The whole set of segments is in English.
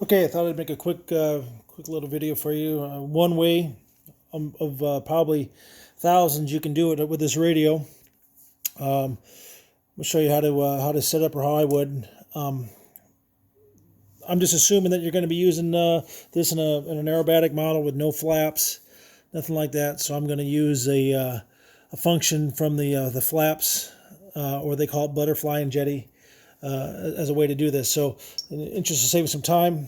Okay, I thought I'd make a quick little video for you. One way of probably thousands you can do it with this radio. I'll show you how to set up or how I would. I'm just assuming that you're going to be using this in an aerobatic model with no flaps, nothing like that. So I'm going to use a function from the flaps, or they call it butterfly and Jeti, as a way to do this. So in the interest of saving some time,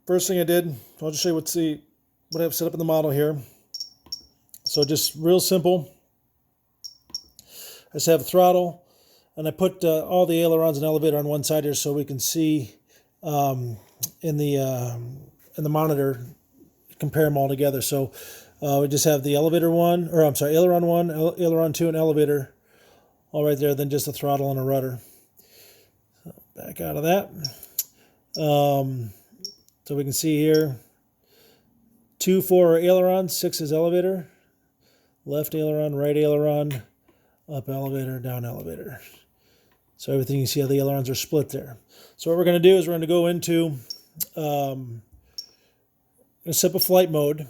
first thing I did, I'll just show you what I have set up in the model here. So just real simple. I just have a throttle, and I put all the ailerons and elevator on one side here so we can see in the monitor, compare them all together. So we just have the aileron 1, aileron 2, and elevator all right there. Then just a throttle and a rudder. So back out of that. So we can see here 2, 4 are ailerons, 6 is elevator, left aileron, right aileron, up elevator, down elevator. So everything, you see how the ailerons are split there. So what we're going to do is we're going to go into set up a flight mode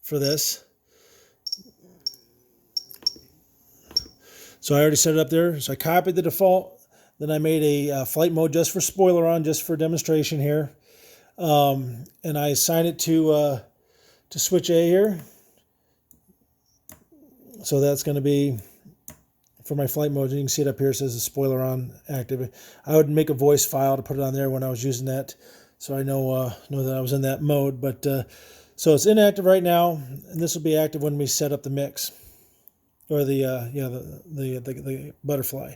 for this. So I already set it up there. So I copied the default. Then I made a flight mode just for Spoileron, just for demonstration here. And I assign it to switch A here. So that's going to be for my flight mode. And you can see it up here. It says the Spoileron active. I would make a voice file to put it on there when I was using that, so I know that I was in that mode. But so it's inactive right now, and this will be active when we set up the mix, or the butterfly.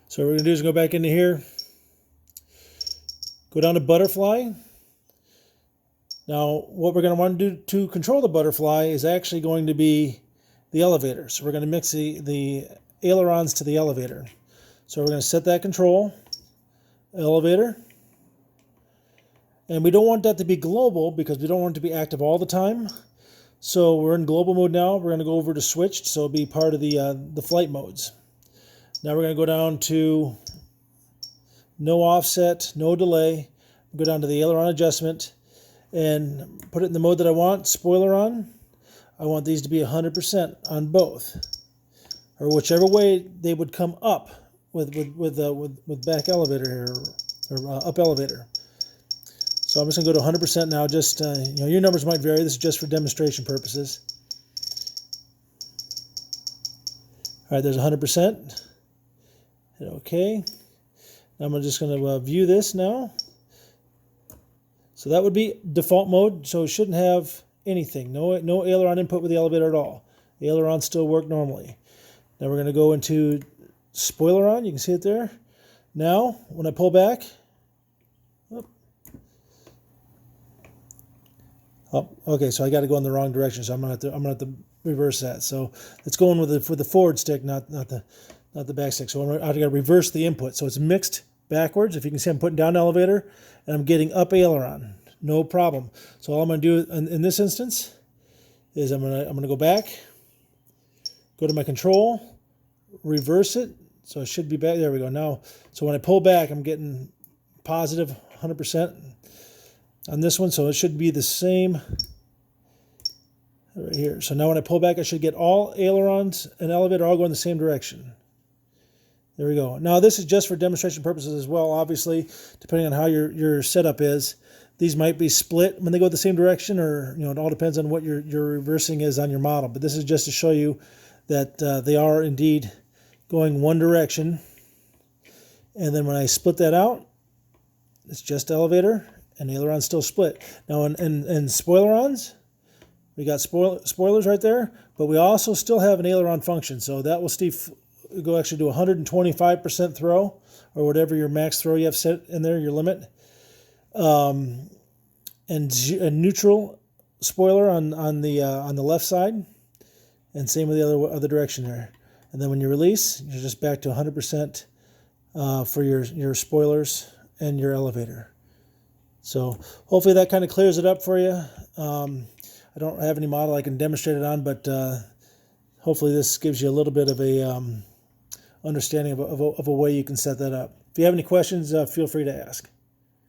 So what we're going to do is go back into here, go down to butterfly. Now, what we're going to want to do to control the butterfly is actually going to be the elevator. So we're going to mix the ailerons to the elevator. So we're going to set that control, elevator. And we don't want that to be global because we don't want it to be active all the time. So we're in global mode now. We're going to go over to switched, so it'll be part of the flight modes. Now we're going to go down to no offset, no delay. Go down to the aileron adjustment and put it in the mode that I want, Spoileron. I want these to be 100% on both, or whichever way they would come up with back elevator here, or up elevator. So I'm just going to go to 100% now. Just your numbers might vary. This is just for demonstration purposes. All right, there's 100%. Hit OK. Now I'm just going to view this now. So that would be default mode. So it shouldn't have anything. No aileron input with the elevator at all. The ailerons still work normally. Now we're going to go into Spoileron. You can see it there. Now, when I pull back, okay, so I got to go in the wrong direction. So I'm gonna have to reverse that. So it's going with the forward stick, not the back stick. So I got to reverse the input. So it's mixed backwards. If you can see, I'm putting down elevator and I'm getting up aileron. No problem. So all I'm going to do in this instance is I'm gonna go back, go to my control, reverse it. So it should be back. There we go. Now, so when I pull back, I'm getting positive 100% on this one. So it should be the same right here. So now when I pull back, I should get all ailerons and elevator all going the same direction. There we go. Now this is just for demonstration purposes as well. Obviously, depending on how your setup is, these might be split when they go the same direction, or it all depends on what your reversing is on your model. But this is just to show you that they are indeed going one direction. And then when I split that out, it's just elevator and ailerons still split. Now in Spoilerons, we got spoilers right there, but we also still have an aileron function. So that will go actually to 125% throw, or whatever your max throw you have set in there, your limit. And a neutral spoiler on the left side, and same with the other direction there. And then when you release, you're just back to 100% for your spoilers and your elevator. So hopefully that kind of clears it up for you. I don't have any model I can demonstrate it on, but hopefully this gives you a little bit of a understanding of a way you can set that up. If you have any questions, feel free to ask.